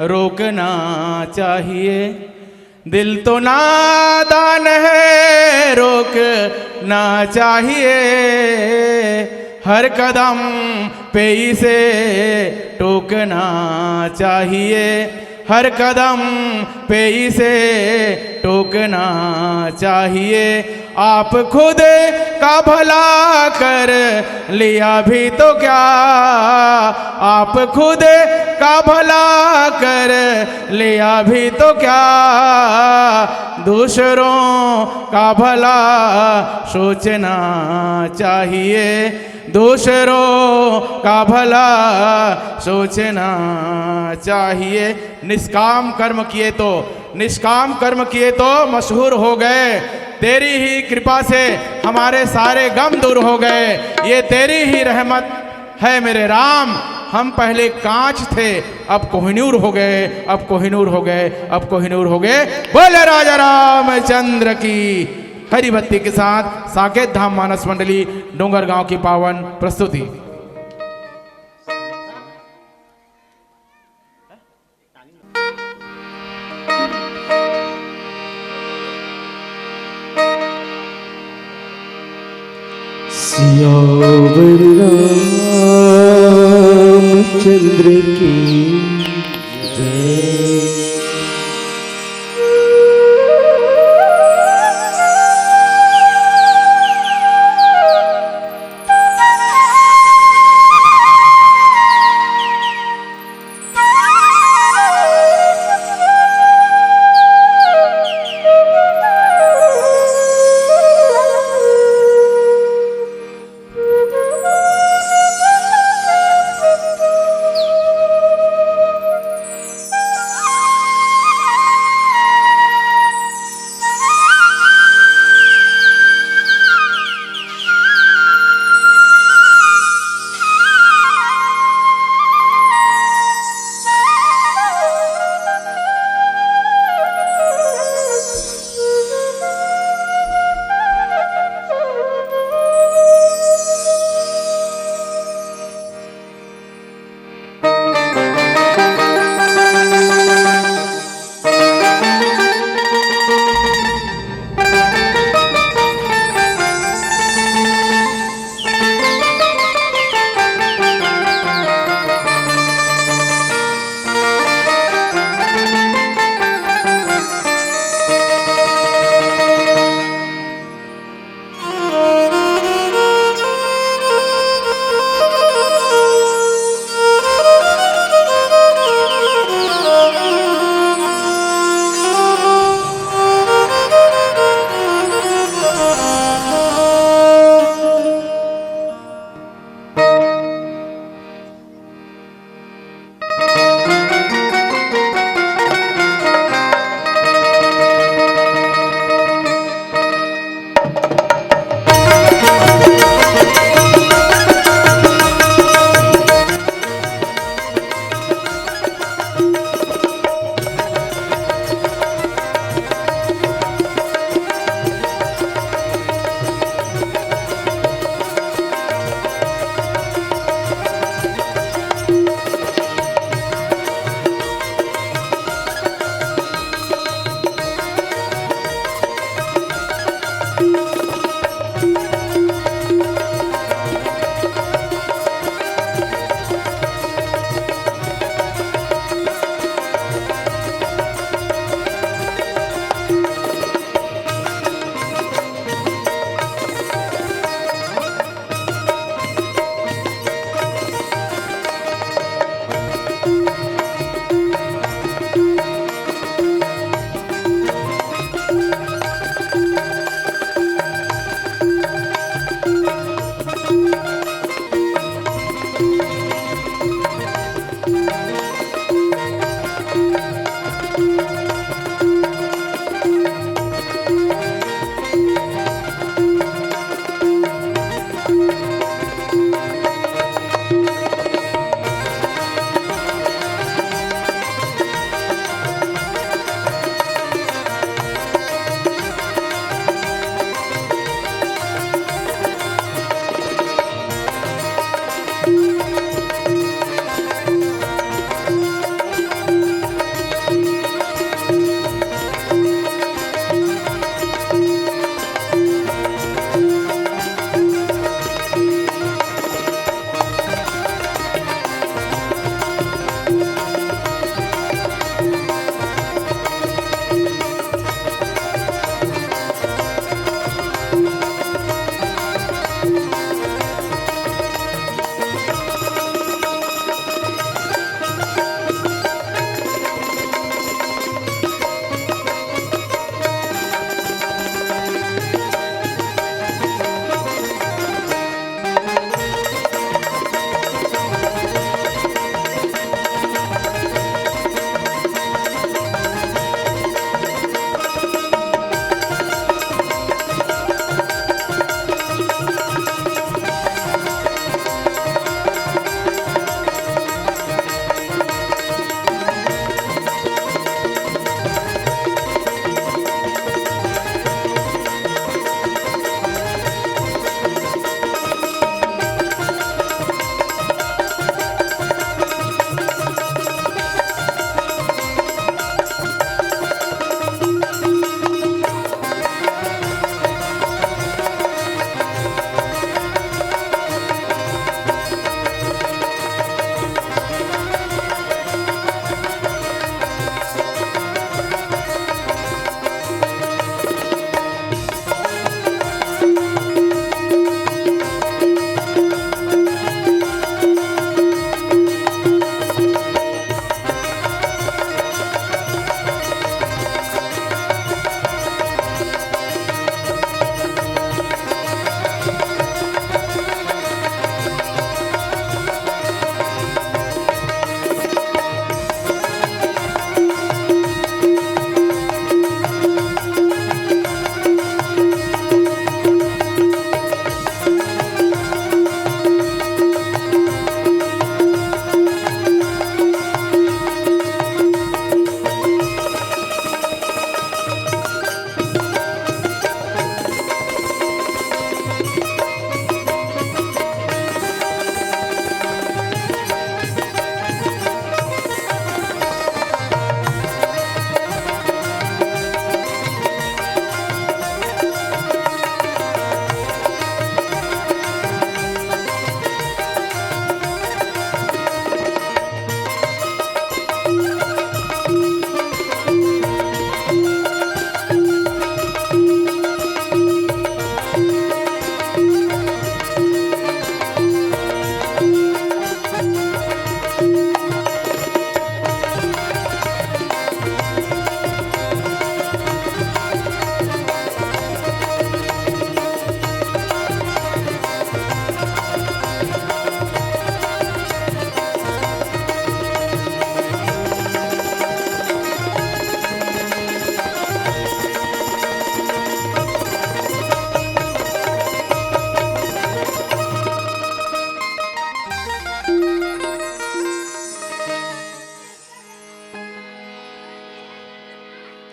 रोकना चाहिए। दिल तो नादान है, रोकना चाहिए। हर कदम पे इसे टोकना चाहिए। हर कदम पे इसे टोकना चाहिए। आप खुद का भला कर लिया भी तो क्या, आप खुद का भला कर लिया भी तो क्या, दूसरों का भला सोचना चाहिए। दूसरों का भला सोचना चाहिए। निष्काम कर्म किए तो, निष्काम कर्म किए तो मशहूर हो गए। तेरी ही कृपा से हमारे सारे गम दूर हो गए। ये तेरी ही रहमत है मेरे राम। हम पहले कांच थे, अब कोहिनूर हो गए, अब कोहिनूर हो गए, अब कोहिनूर हो गए। बोले राजा रामचंद्र की। हरि भक्ति के साथ साकेत धाम मानस मंडली डोंगरगांव की पावन प्रस्तुति। सियावर रामचंद्र की जय।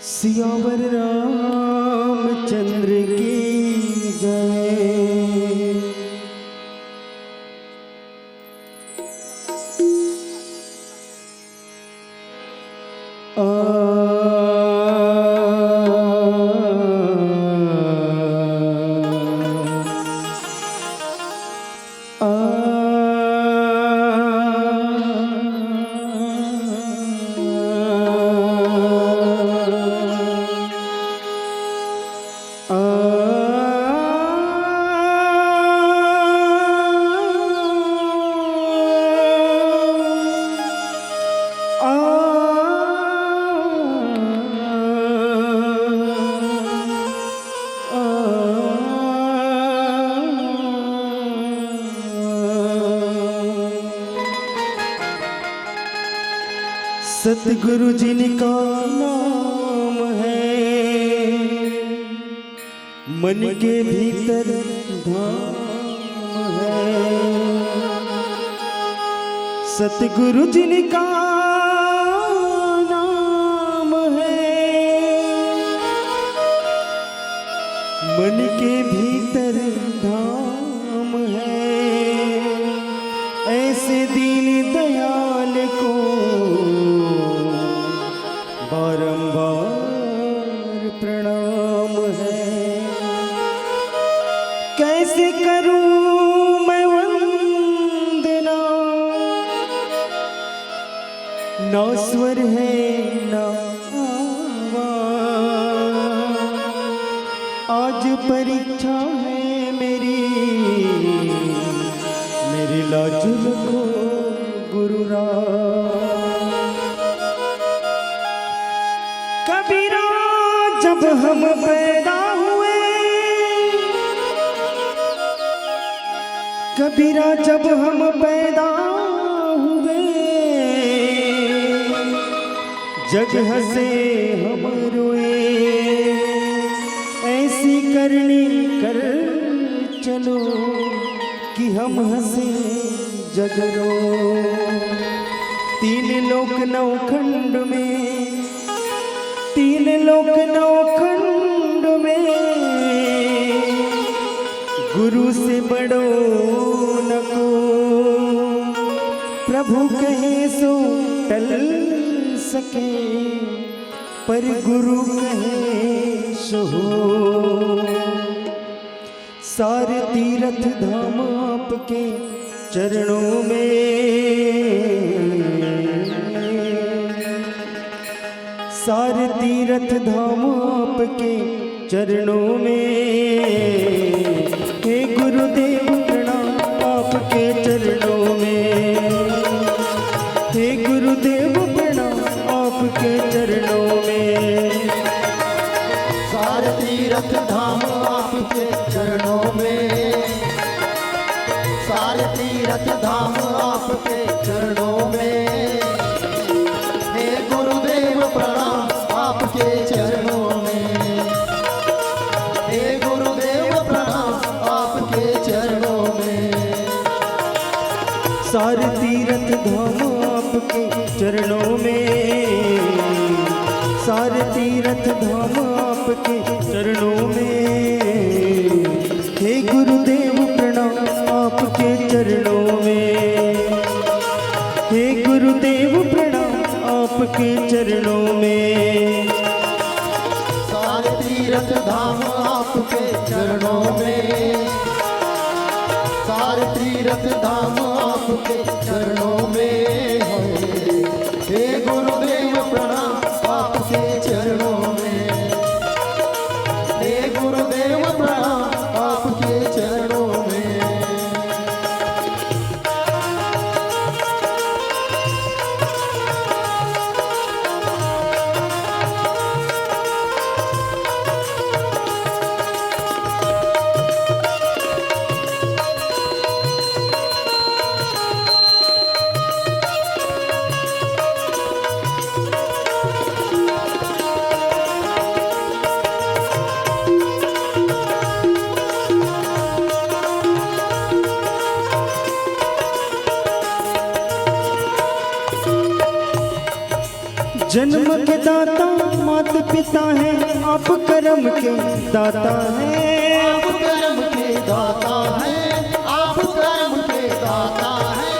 सियावर रामचंद्र की जय। सतगुरु जिनका नाम है, मन के भीतर धाम है। सतगुरु जिनका नाम है, मन के भीतर धाम है। ऐसे दीन दयाल को बारंबार प्रणाम है। कैसे करूं मैं वंदना, ना स्वर है ना आवाज। आज परीक्षा है मेरी लाज रखो गुरुराज। कबीरा जब हम पैदा हुए, कबीरा जब हम पैदा हुए, जग हंसे हम रोए। ऐसी करनी कर चलो कि हम हंसे जग रो। तीन लोक नौखंड में, तीन लोक नौखंड में, गुरु से बड़ो न को। प्रभु कहे सो टल सके, पर गुरु कहे सो हो। सारे तीर्थ धाम आपके चरणों में, सारे तीर्थ धाम आपके चरणों में। हे गुरुदेव प्रणाम आपके चरणों में। हे गुरुदेव प्रणाम आपके चरणों में। सारे तीर्थ धाम आपके चरणों में, सारे तीर्थ धाम आपके चरणों में। हे गुरुदेव प्रणाम आपके चरणों में। हे गुरुदेव प्रणाम आपके चरणों में। सारे तीर्थ धाम आपके चरणों में, सारे तीर्थ धाम आपके चरणों में। हे गुरुदेव प्रणाम आपके चरणों में। हे गुरुदेव प्रणाम आपके चरणों में। सारे तीर्थ धाम आपके चरणों में, सारे तीर्थ धाम आपके चरणों में। हे गुरुदेव प्रणाम आपके चरणों में। हे गुरुदेव प्रणाम आपके चरणों में। जन्म के दाता मात पिता है, आप कर्म के दाता है। आप कर्म के दाता है, आप कर्म के दाता है।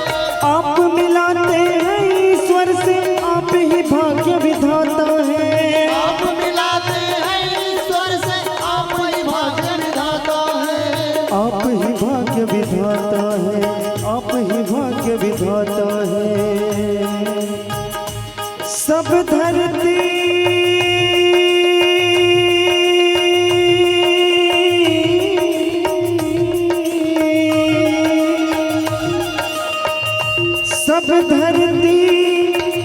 आप मिलाते हैं ईश्वर से, आप ही भाग्य विधाता है। आप मिलाते हैं ईश्वर से, आप ही भाग्य विधाता है। आप ही भाग्य विधाता है, आप ही भाग्य विधाता है। सब धरती सब धरती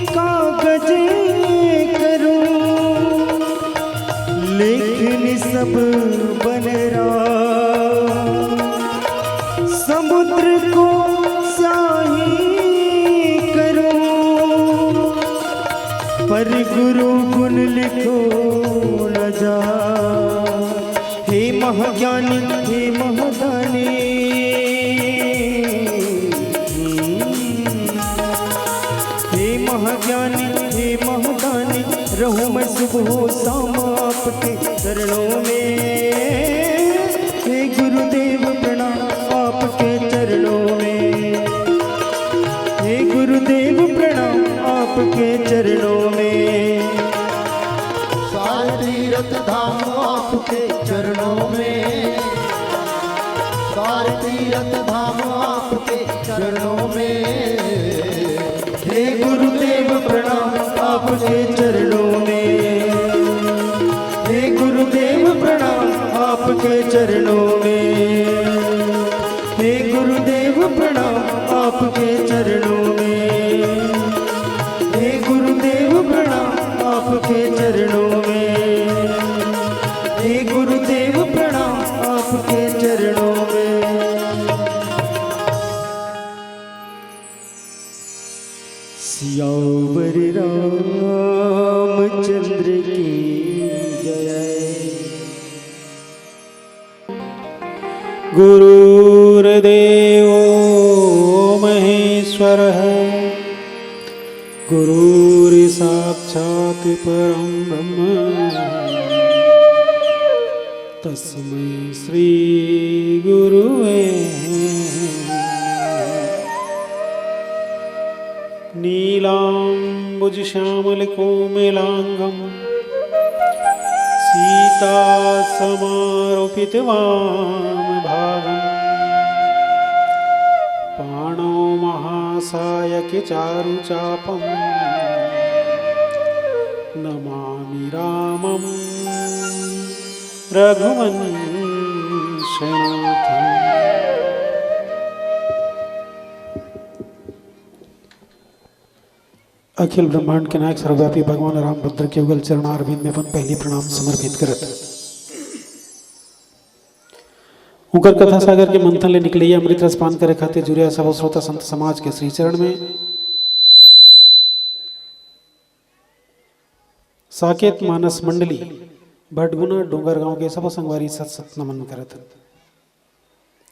कागज करूं, लेकिन सब बन रहा समुद्र को स्याही करूं, पर गुरु गुण लिखो न जा। हे महाज्ञानी हे महादानी, हे महाज्ञानी हे महादानी, रहूं मैं सुबह शाम आपके चरणों में। हे गुरुदेव प्रणाम आपके चरणों में, हे गुरुदेव प्रणाम आपके चरणों में। सारे तीर्थ धाम आपके चरणों में, सारे तीर्थ धाम आपके चरणों में। हे गुरुदेव प्रणाम आपके चरणों में, हे गुरुदेव प्रणाम आपके चरणों में, हे गुरुदेव प्रणाम आपके चरणों में, हे गुरुदेव प्रणाम आपके चरणों में, हे गुरुदेव प्रणाम आपके चरणों में। सियावर रामचंद्र की जय। गुरुर्देव महेश्वरः, गुरुर्साक्षात् परं ब्रह्म, तस्मै श्री गुरुवे नीलाम्बुजश्यामलकोमलाङ्गं सीतासमारोपितवामभागं, पाणौ महासायकचारुचापं, नमामि रामं रघुवंशनाथम्। अखिल ब्रह्मांड के नायक सर्वव्यापी भगवान रामभद्र के युगल चरणारविंद में अपन पहली प्रणाम समर्पित करत। उकर कथा सागर के मंथन ले निकले अमृत रस पान करे खातिर जुड़िया सब श्रोता संत समाज के श्री चरण में साकेत मानस मंडली भटगुना डोंगर गांव के सब संगवारी सत सत नमन करत।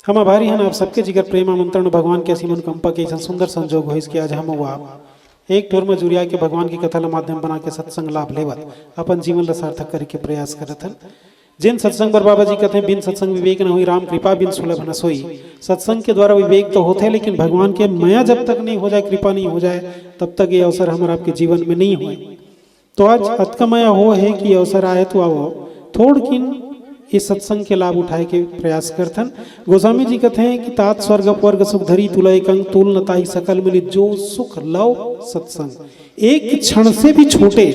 हम आभारी हैं आप सबके जिगर प्रेम आमंत्रण भगवान के असीम अनुकंपा के सुंदर संजोग हो इसके आज हम हुआ एक ठोर में जुरिया के भगवान की कथा ला माध्यम बना के सत्संग लाभ लेवत अपन जीवन ला सार्थक करे के प्रयास करत हन। जिन सत्संग पर बाबा जी कहते हैं बिन सत्संग विवेक न हुई, राम कृपा बिन सुलभ न सोई। सत्संग के द्वारा विवेक तो होते हैं, लेकिन भगवान के माया जब तक नहीं हो जाए, कृपा नहीं हो जाए, तब तक ये अवसर हमारे आपके जीवन में नहीं हुए। तो आज अतकमया हो है कि अवसर आए तो आओ थोड़ किन इस सत्संग के लाभ उठाए के प्रयास करथन। गोस्वामी जी कहते हैं कि तात स्वर्ग अपवर्ग सुख धरी तुलय कंग तुल नताई सकल मिली, जो सुख लव सत्संग। एक क्षण से भी छोटे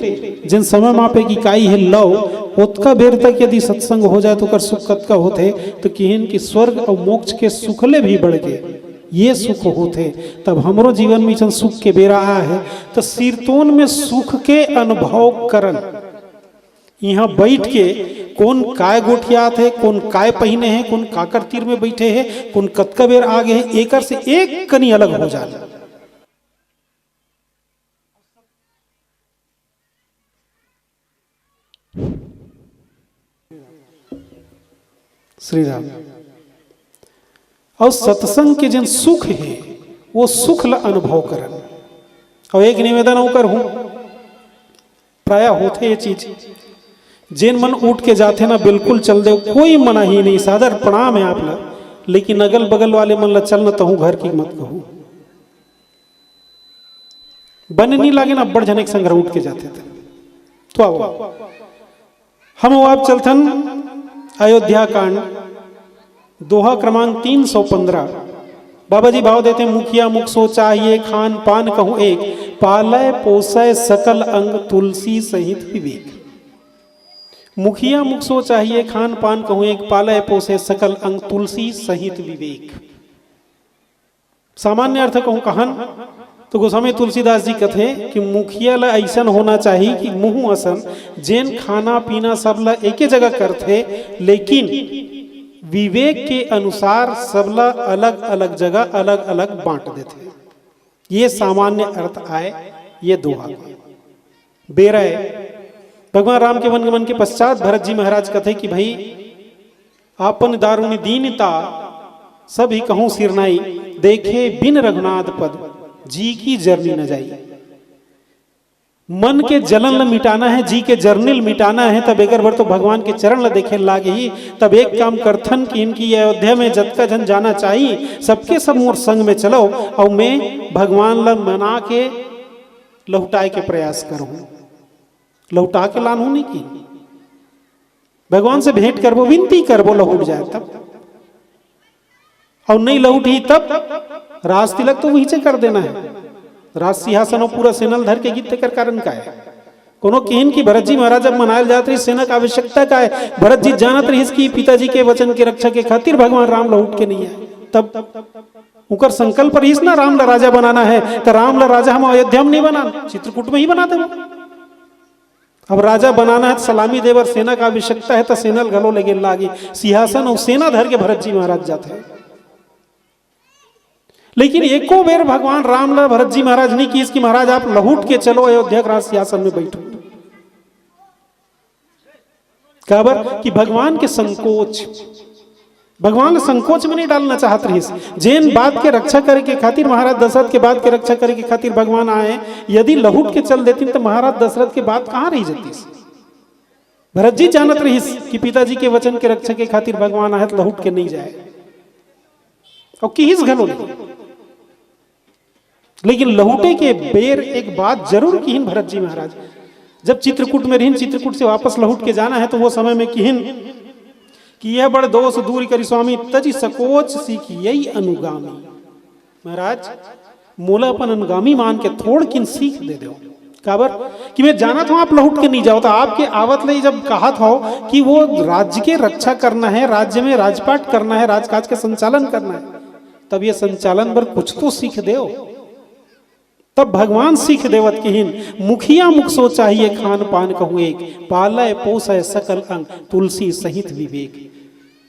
जिन समय मापे की काई है लव उतका बेर तक यदि सत्संग हो जाए तो कर सुख कत का होते, तो किहन की स्वर्ग और मोक्ष के सुखले भी बढ़ गए ये सुख होते। तब हमरो जीवन में जन सुख के बेरा आया है तो सिरतोन में सुख के अनुभव करन। यहाँ बैठ के कौन काय गोठियात है, कौन काय पहिने हैं, कौन काकर तीर में बैठे हैं, कौन कतका बेर आगे है, एकर से एक कनी अलग हो जाए। श्री राम। और सत्संग के जन सुख है वो सुख ला अनुभव करन। और एक निवेदन होकर हूं प्राय होते ये चीज जेन मन उठ के जाते ना बिल्कुल चल दे, कोई मना ही नहीं, सादर प्रणाम है आप ला, लेकिन अगल बगल वाले मन ला चल न तहूँ घर की मत कहूँ, बन नहीं लागे ना बड़ जने के संग उठ के जाते थे। तो आओ हम आप चलथन अयोध्या कांड दोहा क्रमांक 315। बाबा जी भाव देते मुखिया मुख सो चाहिए खान पान कहूँ एक, पालय पोसय सकल अंग तुलसी सहित विवेक। मुखिया मुख सो चाहिए खान पान कहूँ एक, पालय पोसय सकल अंग तुलसी सहित विवेक। सामान्य अर्थ कहूँ कहन तो गोस्वामी तुलसीदास जी कथे कि मुखिया ला ऐसा होना चाहिए कि मुँह असन जेन खाना पीना सब ला एक जगह करते, लेकिन विवेक के अनुसार सबला अलग अलग जगह अलग अलग बांट देते। ये सामान्य अर्थ आए ये दोहा बेरय। भगवान राम के वनगमन के पश्चात भरत जी महाराज कथे कि भाई आपन दारुणी दीनता सभी कहूँ सिरनाई, देखे बिन रघुनाथ पद जी की जर्नी न जाई। मन के जलन ल मिटाना है, जी के जर्निल मिटाना है, तब एक बार तो भगवान के चरण ल देखे लागे ही। तब एक काम करथन कि इनकी अयोध्या में जतका जन जाना चाहिए सबके सब मोर संग में चलो, और मैं भगवान ल मना के लौटाए के प्रयास करूं। लौटा के लानू नहीं की, भगवान से भेंट करबो, विनती करबो, लौट जाए तब, और नहीं लौटी तब राज तिलक तो वहीं से कर देना है। राज सिंहासन पूरा सेनल धर के गीत कर कारण का है कोनो कहन की भरत जी महाराज जब मनायल जात रही सेना का आवश्यकता का है। भरत जी जानत रही कि पिताजी के वचन के रक्षा के खातिर भगवान राम लौट के नहीं आए, तब उनकर संकल्प रही ना राम ला राजा बनाना है, तो राम ला राजा हम अयोध्या में नहीं बनाना, चित्रकूट में ही बना दे। अब राजा बनाना है तो सलामी देवर सेना का आवश्यकता है, तो सेनल गलो लगे लागी सिंहासन और सेना धर के भरत जी महाराज जाते हैं। लेकिन एको बेर भगवान राम ला भरत जी महाराज नहीं की इसकी महाराज आप लहूट के चलो अयोध्या राज सिंहासन में बैठो। काबर कि भगवान के संकोच, भगवान संकोच में नहीं डालना चाहत रही। जैन बात के रक्षा करे के खातिर महाराज दशरथ के बात के रक्षा करे के खातिर भगवान आए, यदि लहूट के चल देती तो महाराज दशरथ के बात कहां रही जाती। भरत जी जानत रही कि पिताजी के वचन के रक्षा के खातिर भगवान आए तो लहूट के नहीं जाए, और किस घलो नहीं। लेकिन लहूटे के बेर एक बात जरूर किहिन भरत जी महाराज, जब चित्रकूट में रहिन, चित्रकूट से वापस लहूट के जाना है, तो वो समय में किहिन कि यह बड़ दोष दूर करी स्वामी तजी सकोच सीखी यही अनुगामी। महाराज मोला अपन अनुगामी मान के थोड़ किन सीख दे दो। काबर कि मैं जाना था आप लहूट के नहीं जाओ, तो आपके आवत ले जब कहा था कि वो राज्य के रक्षा करना है, राज्य में राजपाट करना है, राजकाज के संचालन करना है, तब ये संचालन पर कुछ तो सीख दो। तब भगवान सीख देवत किहिन मुखिया मुख सो चाहिए खान पान कहूँ एक, पालय पोसय सकल अंग तुलसी सहित विवेक।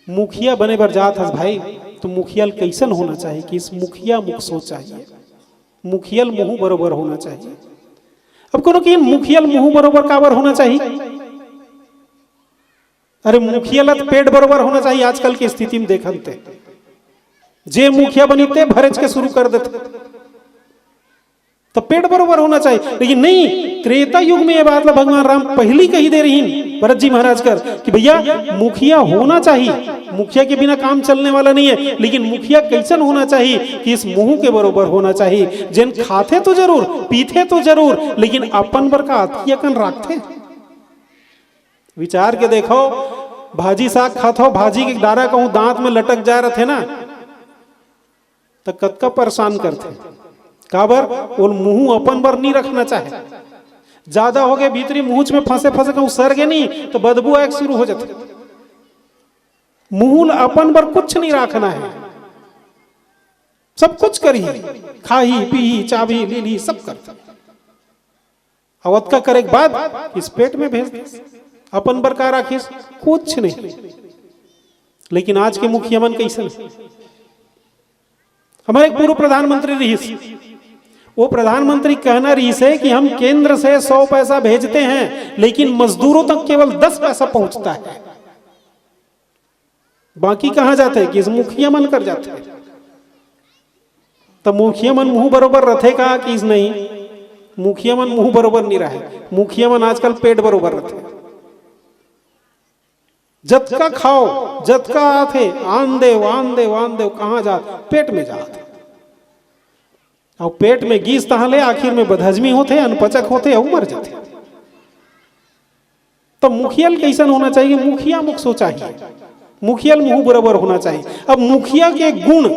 मुखिया बने बर जात हस भाई, तो मुखियल कैसन होना चाहिए कि इस मुखिया मुख सो चाहिए, मुखियल मुंह बरोबर होना चाहिए। अब कोनो कि मुखियल मुंह बरोबर काबर होना चाहिए, अरे मुखियल पेट बरोबर होना चाहिए। आजकल की स्थिति में देखते जे मुखिया बनीते भरज के शुरू कर देते, तो पेट बरोबर होना चाहिए। लेकिन नहीं, त्रेता युग में ये बात भगवान राम पहली कही दे रही भरत जी महाराज कर कि भैया मुखिया होना चाहिए, मुखिया के बिना काम चलने वाला नहीं है। लेकिन मुखिया कैसन होना चाहिए कि इस मुंह के बरोबर होना चाहिए, जिन खाते तो जरूर पीते तो जरूर, लेकिन अपन बर का अतियकन रखते। विचार के देखो, भाजी साग खाते हो, भाजी के डारा कहूं दांत में लटक जा रहे थे ना, तो कतका परेशान करते। काबर वो मुंह अपन बर नहीं रखना चाहे, ज्यादा हो गए भीतरी मुंह में फंसे फंसे कहूं सर गए नहीं तो बदबू आए शुरू हो जाते। मुंह अपन बर कुछ नहीं रखना है, सब कुछ करी, खाही पी चाबी ली ली सब करते। अवत का करे के बाद इस पेट में भेज दे, अपन बर का राखिस कुछ नहीं। लेकिन आज के मुखिया मन कैसे, हमारे एक पूर्व प्रधानमंत्री रही, वो प्रधानमंत्री कहना रही है कि हम केंद्र से 100 पैसा भेजते हैं, लेकिन मजदूरों तक केवल 10 पैसा पहुंचता है, बाकी कहां जाते हैं कि इस मुखिया मन कर जाते हैं। तो मुखिया मन मुंह बरोबर रथे का कि नहीं, मुखिया मन मुंह बरोबर नहीं रहे, मुखिया मन आजकल पेट बरोबर रहते। जतका खाओ जतका आथे आन देव कहाँ जात, पेट में जात। और पेट में गीस तहाँ ले आखिर में बदहजमी होते, अनपचक होते और मर जाते। तो मुखियल कैसन होना चाहिए? मुखिया मुख सोचा ही, मुखियल मुंह बराबर होना चाहिए। अब मुखिया के गुण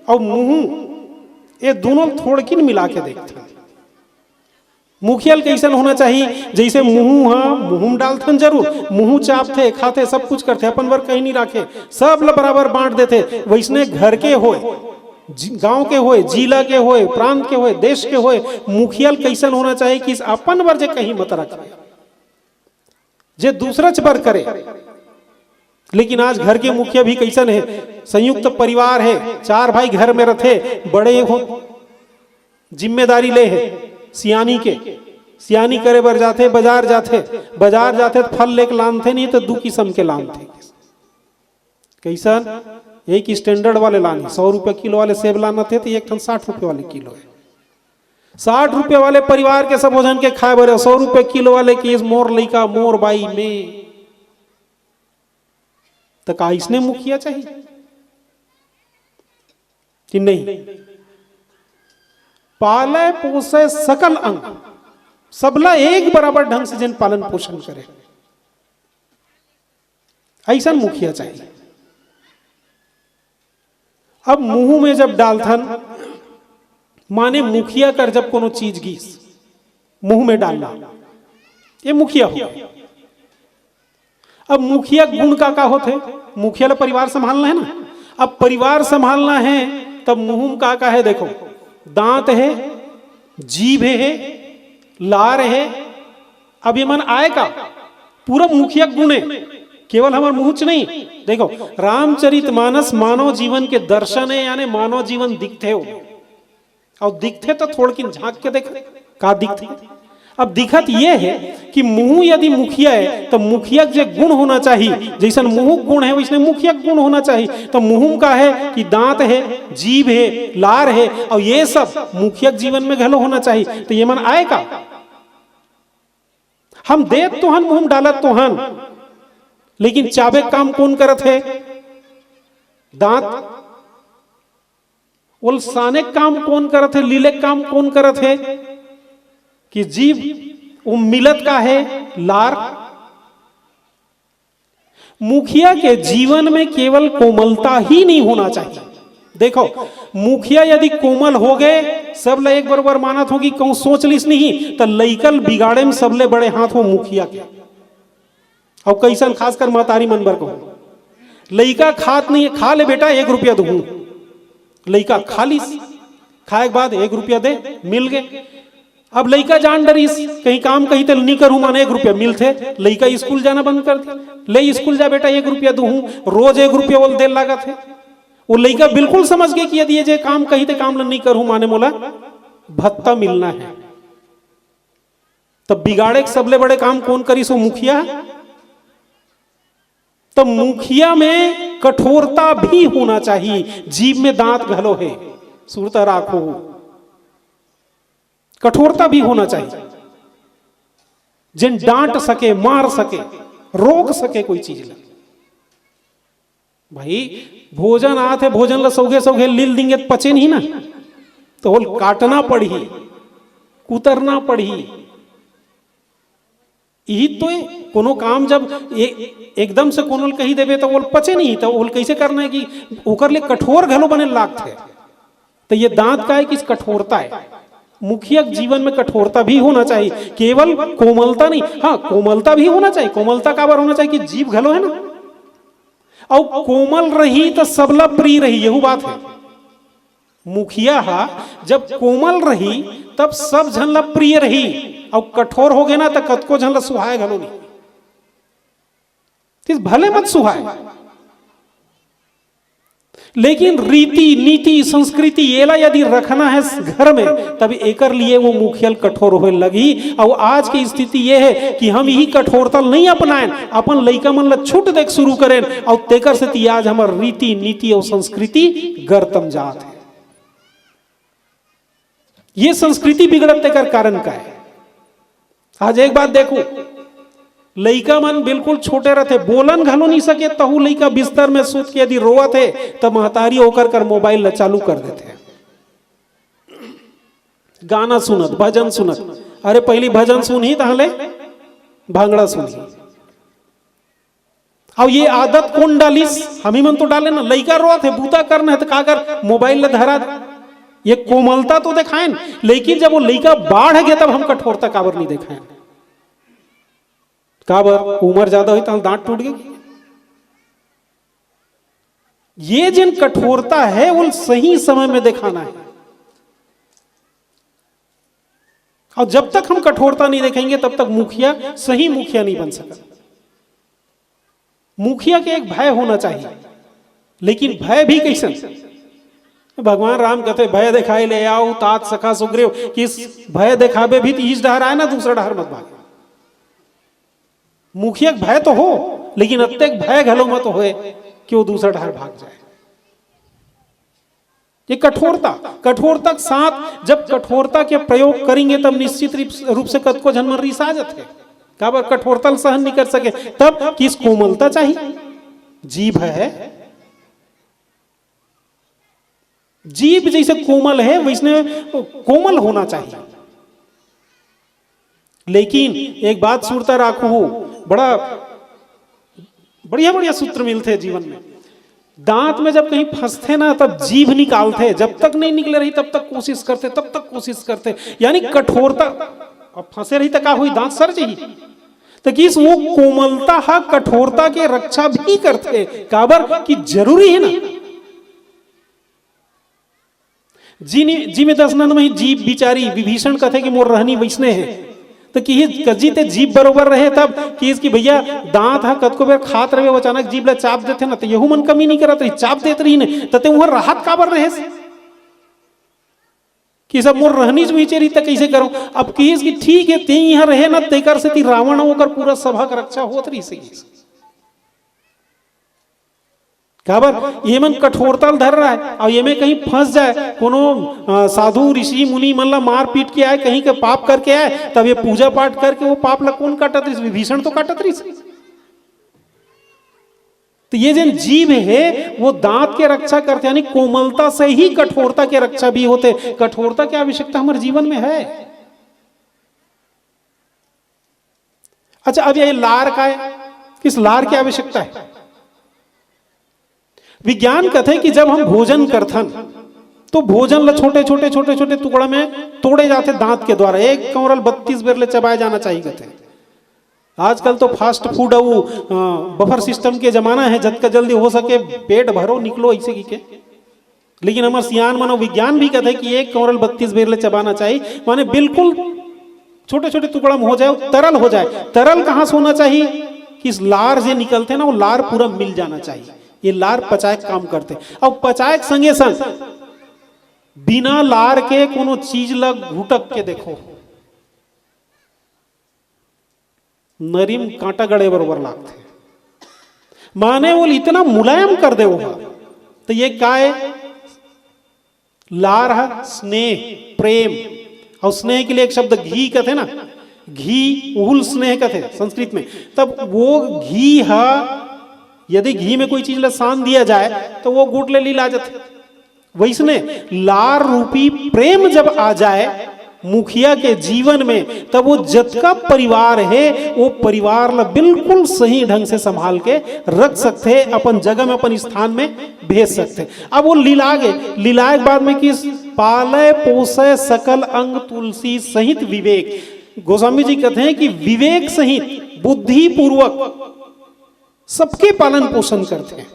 और मुंह ये दोनों थोड़किन मिला के देखते हैं। मुखियल कैसन होना चाहिए? जैसे मुंह हाँ मुंह डालथन जरूर, मुंह चापते खाते सब कुछ करते, अपन वर कहीं नहीं रखे, सब ल बराबर बांट देते। वैसने घर के होए, गांव के होए, जिला के होए, प्रांत के होए, देश के होए, मुखियल कैसन होना चाहिए कि अपन वर जे कहीं मत रखे, जे दूसरा बर करे। लेकिन आज घर के मुखिया भी कैसन है? संयुक्त परिवार है, 4 भाई घर में रहते, बड़े हो जिम्मेदारी ले है, सियानी करे बर जाते, बाजार जाते तो फल लेके लानते नहीं तो 2 किस्म के लानते। कैसन? एक स्टैंडर्ड वाले लाने, 100 रुपये किलो वाले सेब लाना थे तो एक ठन 60 रुपये वाले किलो है। 60 रुपये वाले परिवार के सब भोजन के खाए बरे, 100 रुपये किलो वाले की मोर लइका मोर बाई में, तो का इसने मुखिया चाहिए कि नहीं? पाले पोसे सकल अंग, सबला एक बराबर ढंग से जिन पालन पोषण करे, ऐसा मुखिया चाहिए। अब मुंह में जब डालथन, माने मुखिया कर जब कोनो चीज गीस मुंह में डालना, ये मुखिया हो। अब मुखिया गुण का होते? मुखिया ला परिवार संभालना है ना। अब परिवार संभालना है तब मुंह का है? देखो, दांत है, जीभ है, लार है। अब ये मन आए का पूरा मुखिया गुण है, केवल हमारे मुंह च नहीं। देखो, रामचरितमानस मानव जीवन के दर्शन है, यानी मानव जीवन दिखते हो, और दिखते तो थोड़किन झांक के देख का दिखते। अब दिखत ये है कि मुंह यदि मुखिया है तो मुखिया जो गुण होना चाहिए, जैसा मुंह गुण है वैसे मुखिया गुण होना चाहिए। तो मुंह का है कि दांत है, जीभ है, लार है, और ये सब मुखिया जीवन में घलो होना चाहिए। तो ये मन आए का? हम देत तो हन, मुंह डालत तो हन, लेकिन चाबे काम कौन करत है? दांत। उलसाने काम कौन करत है? लीले काम कौन करत है? कि जीव वो मिलत का है लार। मुखिया के जीवन में केवल कोमलता ही नहीं होना चाहिए। देखो, मुखिया यदि कोमल हो गए, सब ले एक बराबर मानत होगी, कहूं सोच लिस नहीं तो लइकल बिगाड़े में सबले बड़े हाथ हो मुखिया के। और कैसन खासकर महतारी मनबर को, लइका खात नहीं है, खा ले बेटा 1 रुपया दूं, लइका खा लिस, खाए के बाद 1 रुपया दे, मिल गए। अब लइका जान डरीस, कहीं काम कहीं तो नहीं करूं, माने 1 रुपया मिलते, लइका स्कूल जाना बंद कर दिया। ले स्कूल जा बेटा 1 रुपया दूं, रोज 1 रुपया बोल दे लागत है। वो लइका बिल्कुल समझ गए कि यदि ये काम कहीं तो काम नहीं करूं, माने मोला भत्ता मिलना है। तब बिगाड़े सबले बड़े काम कौन करी? सो मुखिया। तो मुखिया में कठोरता भी होना चाहिए। जीभ में दांत घलो है, सुरता राखो, कठोरता भी होना चाहिए, जिन डांट सके, मार सके, रोक सके कोई चीज ला। भाई भोजन आते, भोजन ला सौगे सौगे लील देंगे तो पचे नहीं ना, तो वो काटना पड़ी, कुतरना पड़ी। यही तो है, कोनो काम जब एकदम से कोनो कही देवे तो वो पचे नहीं, तो वो कैसे करना है कि ओकर लिए कठोर घलो बने लागते। तो ये दांत का है कि कठोरता है। मुखिया जीवन में कठोरता भी होना चाहिए, केवल कोमलता नहीं। हाँ, कोमलता भी होना चाहिए। कोमलता का बार होना चाहिए कि जीभ घलो है ना, और कोमल रही तो सबला प्रिय रही, यही बात है। मुखिया जब कोमल रही तब सब झनला प्रिय रही, और कठोर हो गए ना तो कतको झनला सुहाए घलो नहीं, भले मत सुहाए। लेकिन रीति नीति संस्कृति येला यदि रखना है घर में, तब एकर लिए वो मुखियल कठोर होने लगी। और आज की स्थिति ये है कि हम यही कठोरता नहीं अपनाएं, अपन लइका मन ला छूट देख शुरू करें, और तेकर से आज हमार रीति नीति और संस्कृति गर्तम जात है। ये संस्कृति बिगड़ते कर कारण का है। आज एक बात देखो, लइका मन बिल्कुल छोटे रहते, बोलन घलो नहीं सके, तहु लइका बिस्तर में सूत के यदि रोवत है तब महतारी होकर कर मोबाइल चालू कर देते हैं, गाना सुनत, भजन सुनत। अरे पहली भजन सुनी ताहले भांगड़ा सुनी। अब ये आदत कौन डालिस? हम ही मन तो डाले ना। लइका रोत है, बूता करना है तो का कर, मोबाइल धरा। ये कोमलता तो दिखाएं, लेकिन जब वो लइका बाढ़ गया तब हम कठोरता काबर नहीं दिखाएं। काबर? उम्र ज्यादा हुई तो दांत टूट गई। ये जिन कठोरता है वो सही समय में दिखाना है। और जब तक हम कठोरता नहीं देखेंगे तब तक मुखिया सही मुखिया नहीं बन सकता। मुखिया के एक भय होना चाहिए, लेकिन भय भी कैसे? भगवान राम कहते भय दिखाई ले आओ तात सखा सुग्रीव, कि इस भय दिखावे भी तो इस डहर आए ना, दूसरा डहर मत भागे। मुखिया भय तो हो, लेकिन अत्यधिक भय घलो मत होए कि वो दूसरा डहर भाग जाए। ये कठोरता के साथ जब कठोरता के प्रयोग करेंगे तब निश्चित रूप से कद को जन्म रिसा जाते। काबर? कठोरता सहन नहीं कर सके तब किस कोमलता चाहिए। जीभ है, जीभ जैसे कोमल है वैसे कोमल होना चाहिए। लेकिन एक बात सुरता राखो, बड़ा बढ़िया बढ़िया सूत्र मिलते हैं जीवन में। दांत में जब कहीं फंसते ना तब जीभ निकालते, जब तक नहीं निकले रही तब तक कोशिश करते, तब तक कोशिश करते। यानी कठोरता, अब फंसे रही तो क्या हुई, दांत सर चाहिए। तो किस वो कोमलता हा कठोरता के रक्षा भी करते। काबर? कि जरूरी है ना। जी में दसनंद में जीभ बिचारी विभीषण कथे कि मोर रहनी वैसने है, तो कि कजी ते जीभ बरोबर रहे तब कि इसकी भैया दांत हा कद को बेर खात रहे, अचानक जीभ ला चाप देते ना, तो यहू मन कमी नहीं करत रही, चाप देत रही ने, तो वहां राहत काबर रहे कि सब मोर रहनी नीचे रही तो कैसे करूं। अब किस की ठीक है ते यहाँ रहे ना, तेकर से ती रावण होकर पूरा सभा का रक्षा होत रही सही। काबर? ये मन कठोरता धर रहा है, और ये में कहीं फंस जाए, कोनो साधु ऋषि मुनि मन ला मार पीट के आए, कहीं के पाप करके आए, तब ये पूजा पाठ करके वो पाप ला कौन काटत रही? विभीषण तो काटत रही। तो ये जो जीव है वो दांत के रक्षा करते, यानी कोमलता से ही कठोरता के रक्षा भी होते। कठोरता की आवश्यकता हमारे जीवन में है। अच्छा, अब ये लार का है, किस लार की आवश्यकता है? विज्ञान कहते हैं कि जब हम भोजन करथन तो भोजन ला छोटे छोटे टुकड़ा में तोड़े जाते दांत के द्वारा। एक कौरल 32 बेर ले चबाए जाना चाहिए कहते हैं। आजकल तो फास्ट फूड बफर सिस्टम के जमाना है, जब जल्दी हो सके पेट भरो निकलो ऐसे की के। लेकिन हमारे सियान मानो विज्ञान भी कहते हैं कि एक कौरल 32 बेर ले चबाना चाहिए, माने बिल्कुल छोटे छोटे टुकड़ा में हो जाए, तरल हो जाए। तरल कहां से होना चाहिए? कि इस लार से निकलते ना, वो लार पूरा मिल जाना चाहिए। ये लार पचायक काम करते। अब पचायक संगे संग बिना लार के कोनो चीज लग घुटक के देखो, नरीम कांटा गड़े बरोबर लागते, माने वो इतना मुलायम कर दे वो। तो ये क्या है? लार है स्नेह, प्रेम। और स्नेह के लिए एक शब्द घी कहते ना, घी उहुल स्नेह कहते संस्कृत में। तब वो घी है, यदि घी में कोई चीज ला सान दिया जाए तो वो गुट ले लीला जाते। वैसने लार रूपी प्रेम जब आ जाए मुखिया के जीवन में, तब वो जतका परिवार है वो परिवार ला बिल्कुल सही ढंग से संभाल के रख सकते, अपन जगह में अपन स्थान में भेज सकते। अब वो लीलागे बाद में किस? पालय पोषय सकल अंग तुलसी सहित विवेक। गोस्वामी जी कहते हैं कि विवेक सहित बुद्धि पूर्वक सबके पालन पोषण करते हैं।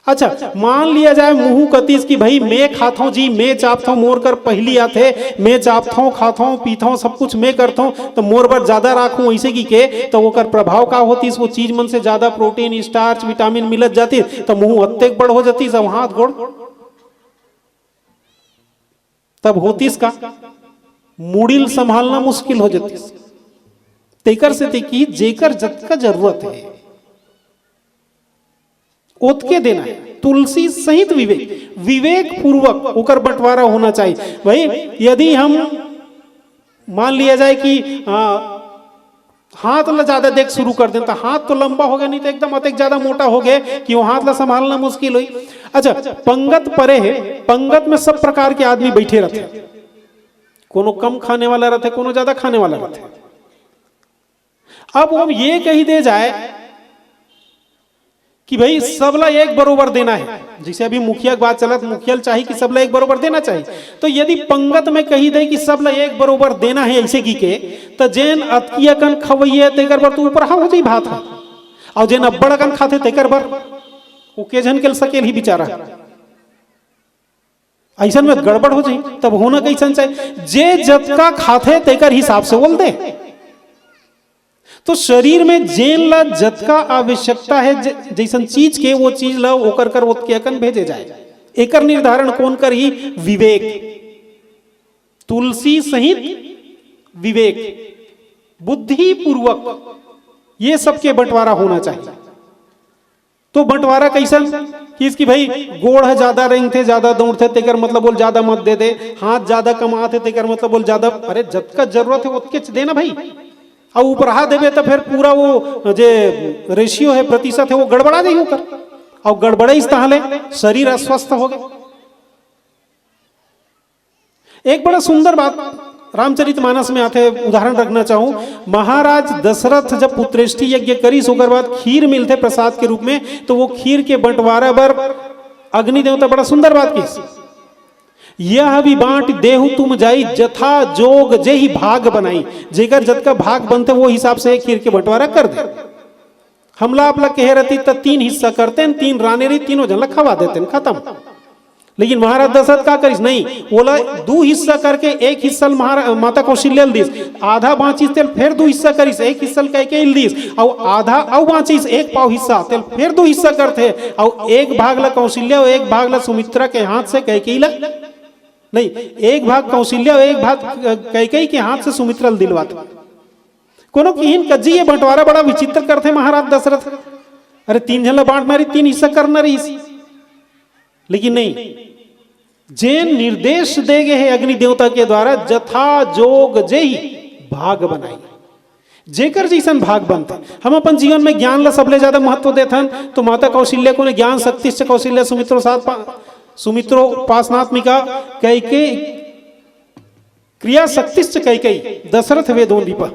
अच्छा, मान लिया जाए मुंह कतीस की भाई मैं खाता हूं जी, मैं चापता हूं, मोर कर पहली आते, मैं चापता हूं, खाता हूं, पीता हूं, सब कुछ मैं करता हूं, तो मोर पर ज्यादा राखूं ऐसे की के, तो वो कर प्रभाव का होती, वो चीज मन से ज्यादा प्रोटीन स्टार्च विटामिन मिलत जाती, तो मुंह अत्यधिक बड़ हो जाती, सब हाथ गोड़ तब होतीस का मुड़िल संभालना मुश्किल हो जाती। तेकर से ते जेकर जत का जरूरत है ओतके देना है। तुलसी सहित विवेक, विवेक पूर्वक ओकर बंटवारा होना चाहिए। भाई यदि हम मान लिया जाए कि हाथ ला ज्यादा देख शुरू कर दें तो हाथ तो लंबा हो गया, नहीं तो एकदम अतिक ज्यादा मोटा हो गया कि वो हाथ ला संभालना मुश्किल हुई। अच्छा, पंगत परे है, पंगत में सब प्रकार के आदमी बैठे रहते, कोनो कम खाने वाला रहते, कोनो ज्यादा खाने वाला रहते। अब हम ये कही दे जाए कि भाई सबला एक बरोबर देना है, जैसे अभी मुखिया की बात चला तो मुखिया चाहिए कि सबला एक बरोबर देना चाहिए, तो यदि पंगत में कही दे कि सबला एक बरोबर देना है ऐसे की के, तो जेन अतकिया कन खवैये तेकर बर तो ऊपर हो जाई भात है, और जेन अब्बड़ कन खाते तेकर बर वो के जन के सकेल ही बेचारा, ऐसा में गड़बड़ हो जाए। तब होना कैसन चाहिए, जे जतका खाते तेकर हिसाब से बोल दे। तो शरीर में जेन ला जतका आवश्यकता है जैसन चीज के, वो चीज ला ओकर कर ओत के अकन भेजे जाए। एकर निर्धारण कौन कर ही, विवेक, तुलसी सहित विवेक, बुद्धि पूर्वक ये सबके बंटवारा होना चाहिए। तो बंटवारा कैसन कि इसकी भाई गोड़ है ज्यादा रेंग थे, ज्यादा दौड़ थे, तेकर मतलब बोल ज्यादा मत दे दे, हाथ ज्यादा कमाते तेकर मतलब बोल ज्यादा, अरे जतका जरूरत है उतके देना भाई, और ऊपर हाथ देवे तो फिर पूरा वो जे रेशियो है, प्रतिशत है, वो गड़बड़ा जाए होकर, और गड़बड़े इस ताहले शरीर अस्वस्थ हो गए। एक बड़ा सुंदर बात रामचरितमानस में आते उदाहरण रखना चाहूं, महाराज दशरथ जब पुत्रेष्टि यज्ञ करी ओकर बाद खीर मिलते प्रसाद के रूप में, तो वो खीर के बंटवारा बर अग्नि देवता बड़ा सुंदर बात की, यह भी बांट देहु तुम जाई जथा जोग जे ही भाग बनाई, जेकर जत का भाग बनते वो हिसाब से खीर के बंटवारा कर दे। हमला आपला कह रहती तो 3 हिस्सा करते, 3 राने रही, तीनों जन खवा देते, खत्म। लेकिन महाराज दशरथ का करिस, नहीं, बोला 2 हिस्सा करके 1 हिस्सा माता कौशल्या दिस, आधा बाँचिस तेल फिर 2 हिस्सा करिस, 1 हिस्सा कैके दिस, और आधा और बाँचिस 1 पाव हिस्सा तेल फिर 2 हिस्सा करते, और 1 भाग ला कौशल्या और 1 भाग ला सुमित्रा के हाथ से कैके ला, नहीं, 1 भाग कौशल्या और 1 भाग कैकेयी के हाथ से सुमित्रा दिलवाते। कोनो किहिन कज्जी ये बंटवारा बड़ा विचित्र करते महाराज दशरथ, अरे 3 जन बांट मारी, 3 हिस्सा करना रही, लेकिन नहीं, जेन निर्देश दे गए है अग्नि देवता के द्वारा, जथा जोग जे ही भाग बनाई, जेकर जैसन भाग बनते। हम अपन जीवन में ज्ञान ला सबले ज्यादा महत्व देथन, तो माता कौशल्या को ने ज्ञान शक्ति से कौशल्या सुमित्रोपासनात्मिका कैकेयी क्रिया शक्ति से कैकेयी दशरथ वेदों दीपा,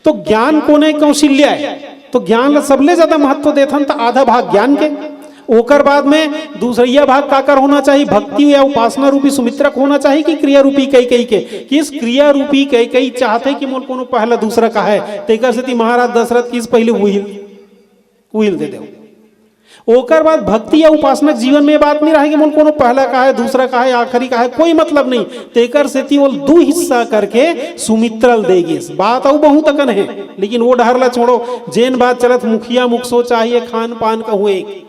तो ज्ञान को ने कौशल्या है, तो ज्ञान ला सबले ज्यादा महत्व देथन, तो आधा भाग ज्ञान के, ओकर बाद में दूसरा भाग काकर होना चाहिए, भक्ति या उपासना रूपी सुमित्रा को होना चाहिए कि क्रिया रूपी कैकेयी के, किस क्रिया रूपी कैकेयी चाहते कि मोल कोनो पहला दूसरा का है, तेकर से महाराज दशरथ किस पहले उहिल दे दे। ओकर बाद भक्ति या उपासना जीवन में बात नहीं रहेगी मोल कोनो पहला का है, दूसरा का है, आखिरी का है, कोई मतलब नहीं, तेकर से वो 2 हिस्सा करके सुमित्रल देगी। बात और बहुत अकन है, लेकिन वो डहरला छोड़ो, जेन बात चलत मुखिया मुखसो चाहिए खान पान कहूँ एक,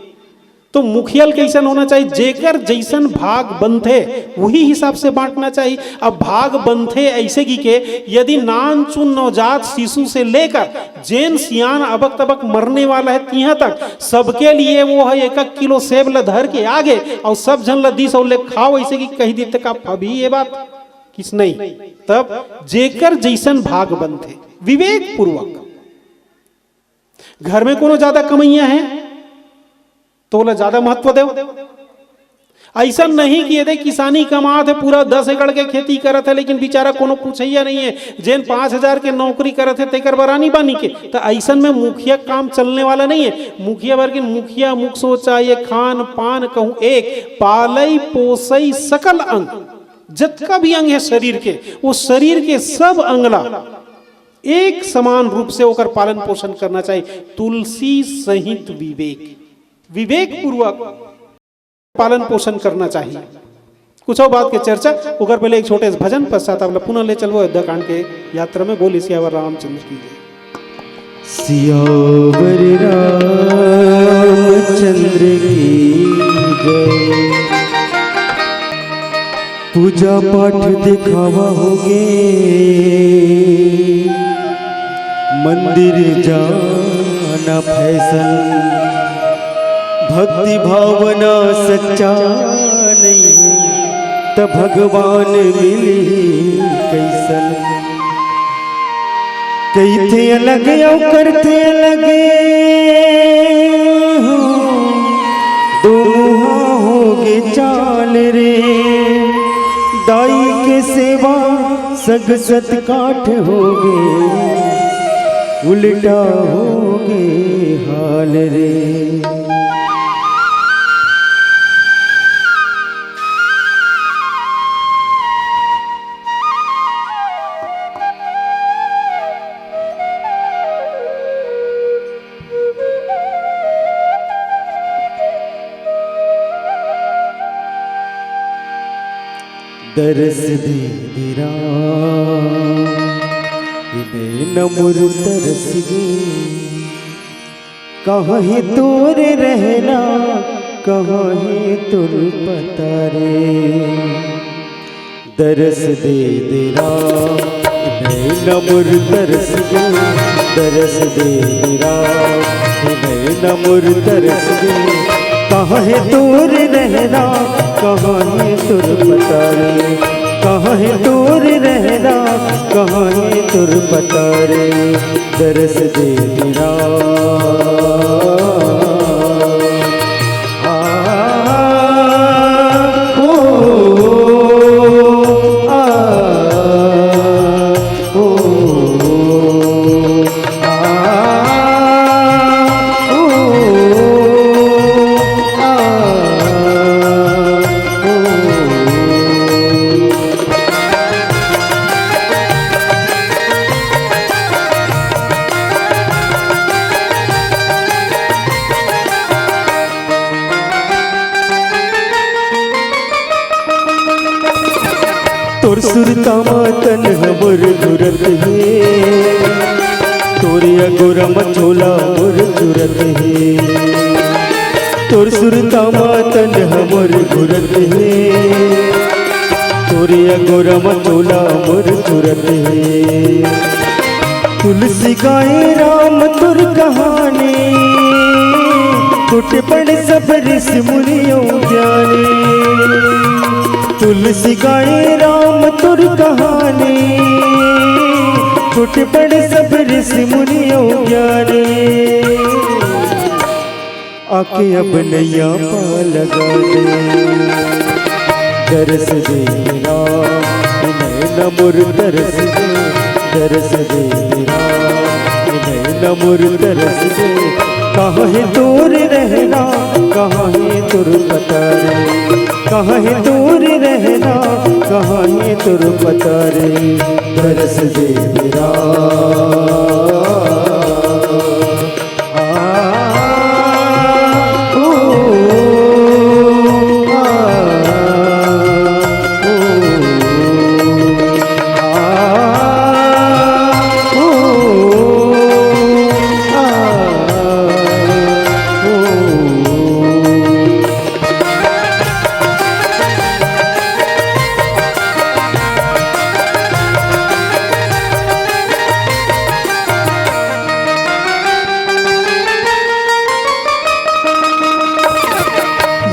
तो मुखियल कैसन होना चाहिए, जेकर जैसन भाग बनते वही हिसाब से बांटना चाहिए। अब भाग बनते ऐसे की के, यदि नान चुन नवजात शिशु से लेकर जेन सियान अबक तबक मरने वाला है तिहा तक, सबके लिए वो है 1 किलो सेब ला धर के आगे, और सब जन ला 10 और ले खाओ, ऐसे की कही देते का अभी ये बात किस नहीं। तब जेकर जैसन भाग बनते विवेक पूर्वक, घर में कोनो ज्यादा कमैया है तो बोला ज्यादा महत्व दे, ऐसा नहीं कि यदि किसानी कमात है पूरा 10 एकड़ के खेती करत है, लेकिन बेचारा कोनो पूछैया नहीं है, जेन 5000 के नौकरी करत है तेकर बरानी बानी के, तो ऐसा में मुखिया काम चलने वाला नहीं है। मुखिया वर्ग मुखिया मुख सो चाहिए खान पान कहूँ एक, पालई पोसई सकल अंग, जितना भी अंग है शरीर के, वो शरीर के सब अंगला एक समान रूप से होकर पालन पोषण करना चाहिए। तुलसी सहित विवेक, विवेक पूर्वक पालन पोषण करना चाहिए। कुछ और बात के चर्चा उगर पहले एक छोटे से भजन पश्चात आप पुनः ले चलो अयोध्या कांड के यात्रा में। बोली सियावर रामचंद्र की जय। सियावर रामचंद्र की जय। पूजा पाठ दिखावा होगे, मंदिर जाना फैशन, भक्ति भावना सच्चा नहीं तो भगवान मिली कैसन। कई थे अलग यो करते अलग दो मुहा होगे चाल रे। दाई के सेवा सग सत काठ होगे उल्टा होगे हाल रे। दरस दे दिरा नमुर तरस गे। कहाँ है तोर रहना कहाँ है तुर पता रे। दरस दे दिरा नमुर तरस गे। दरस दे दिरा नमुर तरस गे। कहाँ है तोर रहना कहाँ है तुर पता रे। कहाँ है तोर रहना कहाँ है तुर पता रे। दरस दे मेरा तोर सुरता मातन हमर जुरत है। तोरिया गोरा मचोला मोर जुरत है। तोर सुरता मातन हमर जुरत है। तोरिया गोरा मचोला मोर जुरत है। तुलसी गाए राम तुर कहानी टूट पड़ सब ऋषि मुनियों ज्ञानी। तुलसी गाए राम तुर कहानी टूट पड़ सब ऋषि मुनियों ज्ञानी। आके अब नैया पा लगा दे। दरस दे मेरा नमुर तरस दे। दरस दे मेरा नमुर तरस दे। कहाँ है तोर रहना कहाँ है तुर पता रे। कहाँ है तोर रहना कहाँ है तुर पता रे। दरस दे मेरा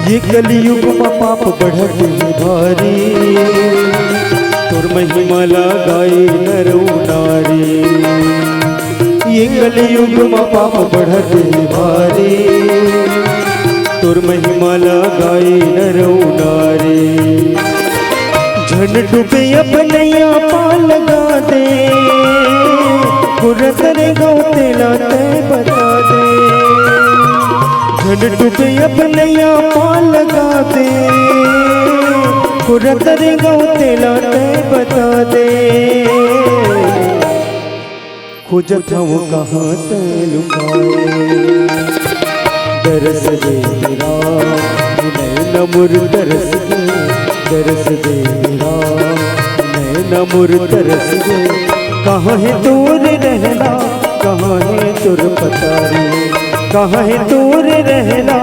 ये कलयुग में पाप बढ़त है भारी। तोर महिमा गाए नर नारी। ये कलयुग में पाप बढ़त है भारी। तोर महिमा गाए नर नारी। झन डूबे अपनैया पा लगा दे। कुरत रे गाँव तेला ते बता दे। झन डूबे अपनैया पा लगा दे। कुरत रे गाँव तेला ते बता दे। खोजत हूँ कहाँ ते लुकाए। दरस दे मेरा नमुर तरस दे। दरस दे मेरा नमुर तरस दे। कहाँ है तोर रहना कहाँ है तुर पता रे। कहाँ है तोर रहना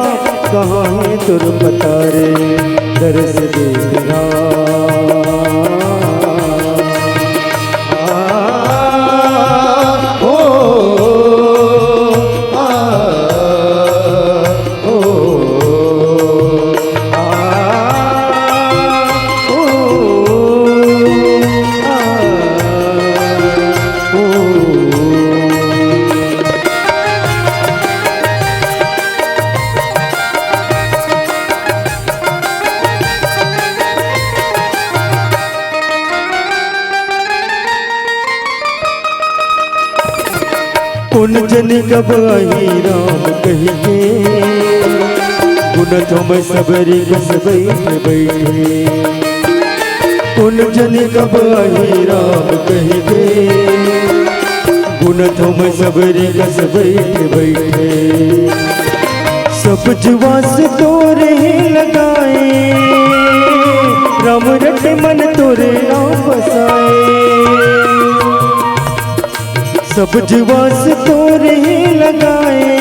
कहाँ है तुर पता रे। दरस दे मेरा ओ कुन जन कब आई राम कही के गुन तुम सबरी बस बैठे बैठे कुन जन कब आई राम कही के गुन तुम सबरी बस बैठे बैठे सब जुबास तोरे लगाए राम रट मन तोरे नाम बसाए सब जुबास तोरे लगाए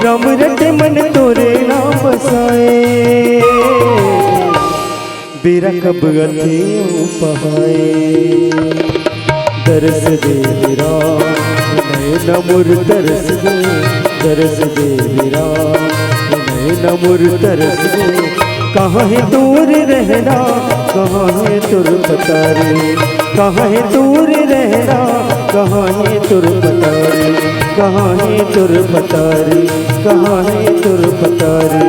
राम रट मन तोरे नाम बसाए बेरा कब अथे पहाए दरस दे राम नैन मुर तरस दे दरस दे राम नैन मुर तरस दे कहाँ है दूर रहना कहाँ है तुर पता रे कहाँ है दूर रहना कहाँ है तुर पता रे कहाँ है तुर पता रे कहाँ है तुर पता रे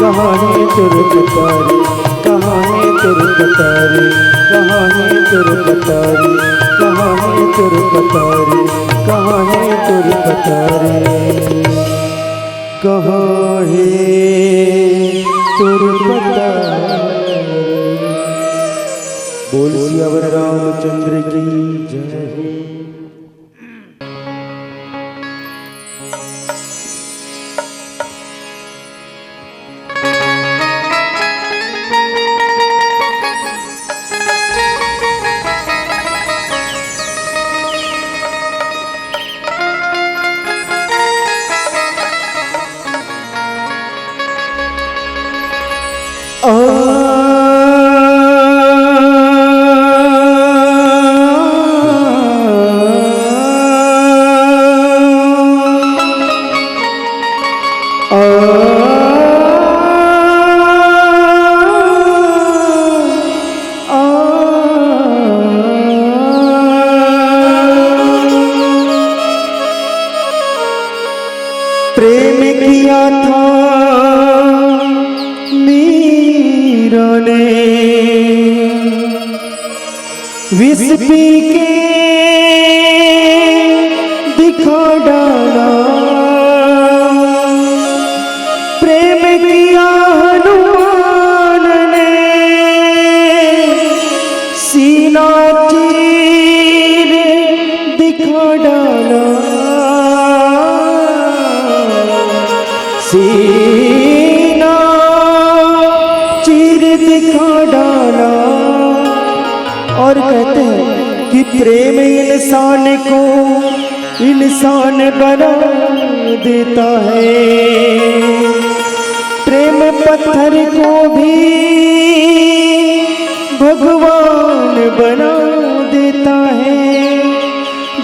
कहाँ है तुर पता रे कहाँ है तुर पता रे कहाँ है तुर पता रे कहाँ है तुर पता रे कहाँ है तुर पता रे कहाँ है तुर पता बोल सियावर रामचंद्र की जय। प्रेम किया था मीरा ने विष पी के दिखा डाला प्रेम किया हनुमान ने सीना चीर दिखा डाला सीना चीर दिखा डाला और कहते हैं कि प्रेम इंसान को इंसान बना देता है प्रेम पत्थर को भी भगवान बना देता है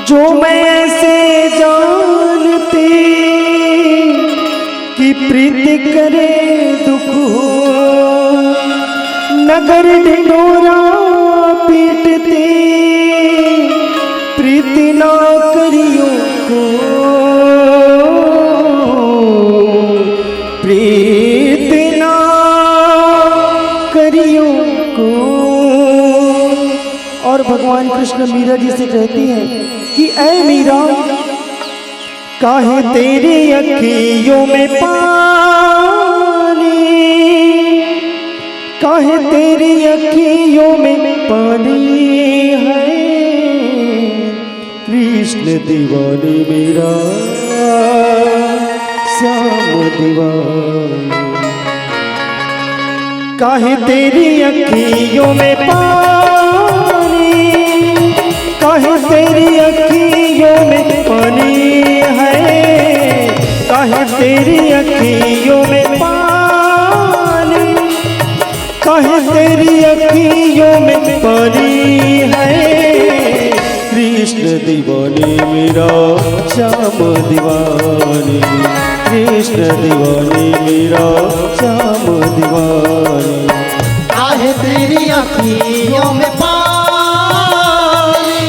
जो मैं से जानते कि प्रीति करे दुख हो नगर ढिंढोरा पीटते प्रीति ना करियो को प्रीति ना करियो को। और भगवान कृष्ण मीरा जी से कहती हैं कि ऐ मीरा काहे तेरी अखियों में पानी काहे तेरी अखियों में पानी है कृष्ण दीवाने मेरा श्याम दीवाने काहे तेरी अखियों में पानी काहे तेरी अखियों में पानी है काहे तेरी अखियों में पानी काहे तेरी अखियों में पानी है कृष्ण दीवाने मेरा श्याम दीवाने कृष्ण दीवाने मेरा श्याम दीवाने काहे तेरी अखियों में पानी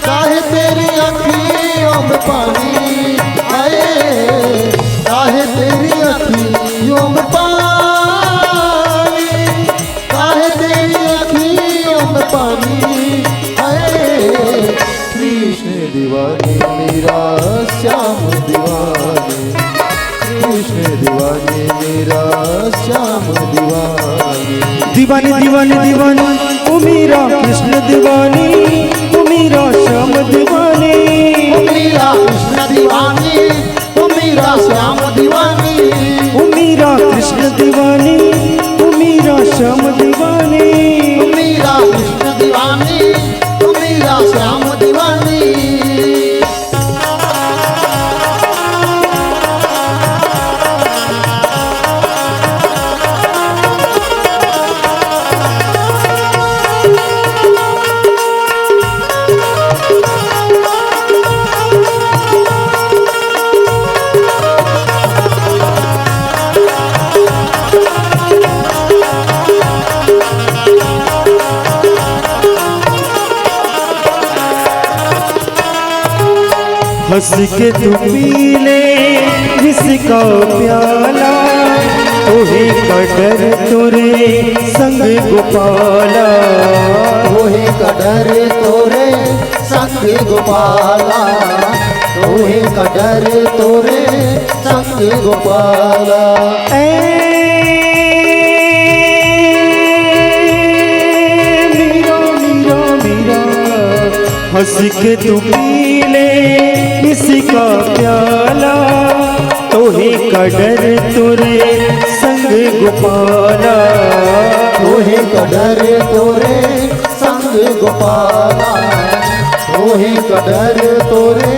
काहे तेरी अखियों में पानी आए काहे तेरी अखियों में पानी काहे तेरी अखियों में पानी आए कृष्ण दीवाने मेरा श्याम दीवाने, कृष्ण दीवाने मेरा श्याम दीवाने। दीवानी दीवानी दीवानी ओ मेरा कृष्ण दीवानी, ओ मेरा श्याम दीवानी, ओ मेरा कृष्ण दीवाने, ओ मेरा श्याम दीवाने। ओ मेरा कृष्ण दीवानी, ओ मेरा श्याम दीवानी, ओ मेरा कृष्ण दीवाने, ओ मेरा श्याम दीवाने। हंस के तू पी ले जिसका प्याला, तोहे कटर तुरे संग गोपाला, तोहे कडर तोरे संग गोपाला, तोहे कडर तोरे संग गोपाला। ऐ मीरा मीरा मीरा, हंस के तू पी ले किसका प्याला, तोहे कडर तुरे संग गोपाला, तोहे कडर तोरे संग गोपाला, तोहे कडर तोरे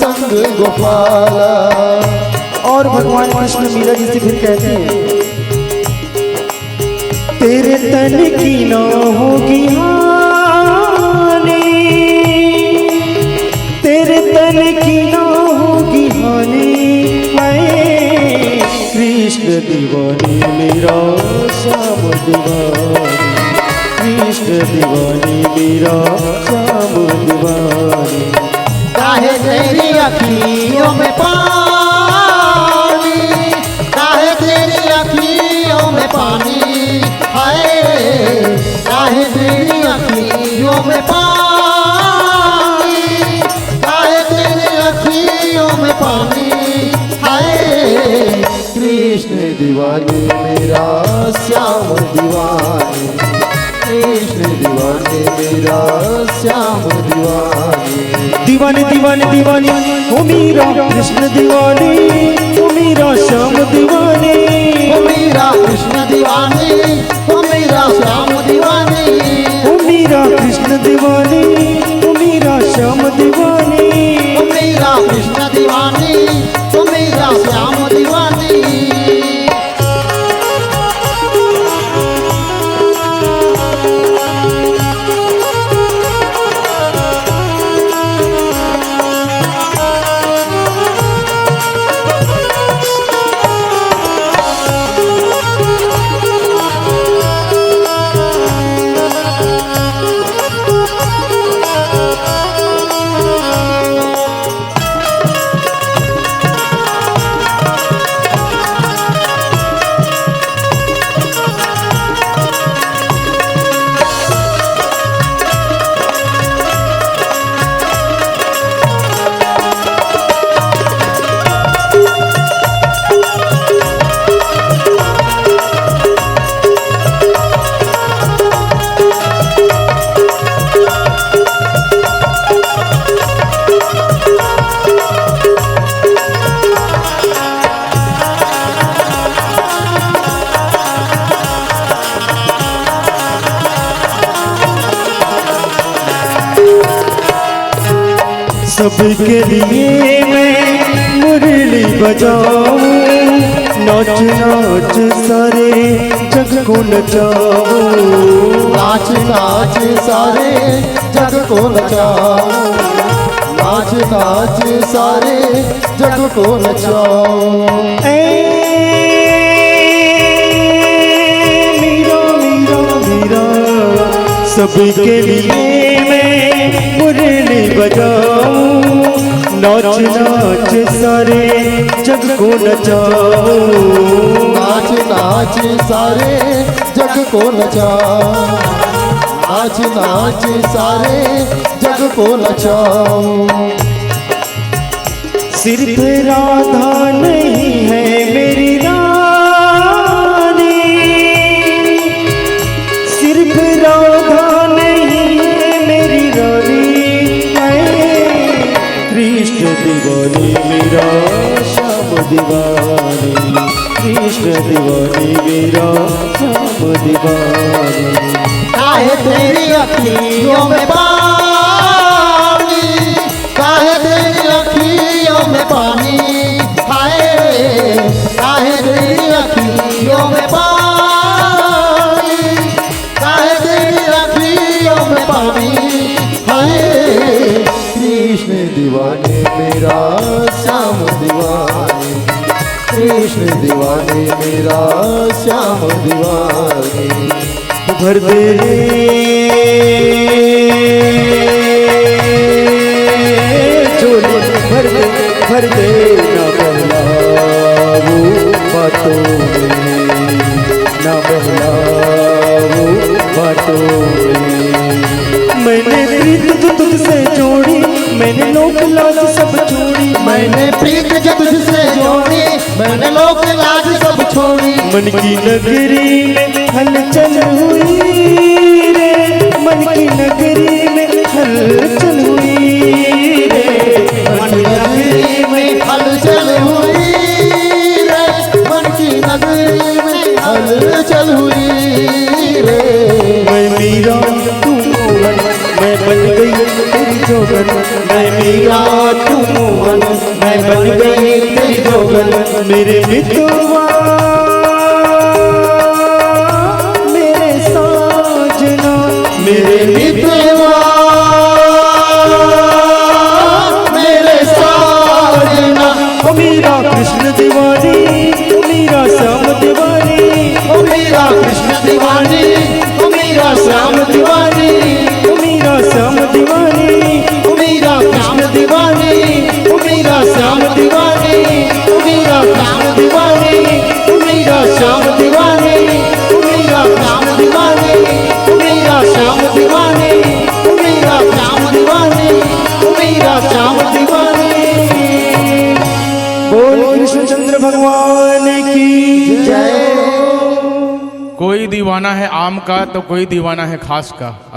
संग गोपाला। और भगवान कृष्ण मीरा जी से फिर कहते हैं, तेरे तन की ना होगी हानि, तेरे तन की ना होगी हानि, मैं कृष्ण दीवानी मेरा श्याम दीवानी, कृष्ण दीवानी मेरा श्याम दीवानी। काहे तेरी अखियों में पानी, काहे तेरी अखियों में पानी, हाय काहे तेरी अखियों में पानी, काहे तेरी अखियों में पानी, हाय कृष्ण दीवाने मेरा श्याम दीवाने, कृष्ण दीवाने मेरा श्याम दीवाने। दीवानी दीवानी दीवानी ओ मेरा कृष्ण दीवानी, ओ मेरा श्याम दीवानी, ओ मेरा कृष्ण दीवाने, ओ मेरा श्याम दीवाने। ओ मेरा कृष्ण दीवानी, ओ मेरा श्याम दीवानी, ओ मेरा कृष्ण दीवाने, ओ मेरा श्याम दीवाने। सबके लिए मैं मुरली बजाऊं, नाच नाच सारे जग को नचाऊं, नाच नाच सारे जग को नचाओ, नाच नाच सारे जग को नचाओ। ऐ मीरा मीरा मीरा, सबके लिए मैं मुरली बजाऊं, नाच नाच सारे जग को नचाऊं, नाच नाच सारे जग को नचाओ, नाच नाच सारे जग को नचाओ। सिर्फ राधा नहीं है मेरी रानी, सिर्फ राधा नहीं है मेरी रानी, कृष्ण दीवानी मेरा श्याम दीवानी, कृष्ण दीवानी मेरा श्याम दीवानी। काहे तेरी अखियों में पानी, काहे तेरी अखियों में पानी, हाय काहे तेरी अखियों में पानी, काहे तेरी अखियों में पानी, हाय कृष्ण दीवाने मेरा श्याम दीवाने, कृष्ण दीवाने मेरा श्याम दीवाने। भर दे झोली, भर दे ना बहलाओ बातों में, ना बहलाओ बातों में। मैंने प्रीत जो तुझसे जोड़ी, मैंने लोक लाज सब छोड़ी, मैंने प्रीत जो तुझसे जोड़ी, मैंने लोक लाज सब छोड़ी। मन की नगरी में हलचल हुई रे, मन की नगरी में हलचल हुई रे, मन की नगरी में हलचल हुई रे, मन की नगरी में हलचल हुई रे। मैं मीरा तू मोहन, मैं बन गई तेरी जोगन, मैं मीरा तू मोहन, मैं बन गई तेरी जोगन। मेरे मितवा मेरे साजना, मेरे मितवा मेरे साजना, ओ मीरा कृष्ण दीवानी, ओ मीरा श्याम दीवानी, ओ मेरा कृष्ण दीवानी, ओ मेरा श्याम दीवानी, ओ मीरा श्याम दीवानी, ओ मेरा कृष्ण दीवानी, ओ मेरा श्याम दीवानी, ओ मेरा श्याम दीवानी, ओ मेरा श्याम दीवानी, ओ मेरा श्याम दीवानी, ओ मेरा श्याम दीवानी, ओ मेरा श्याम दीवानी, ओ मेरा श्याम दीवानी। बोल कृष्णचंद्र भगवान की जय। कोई दीवाना है आम का तो कोई दीवाना है खास का। अब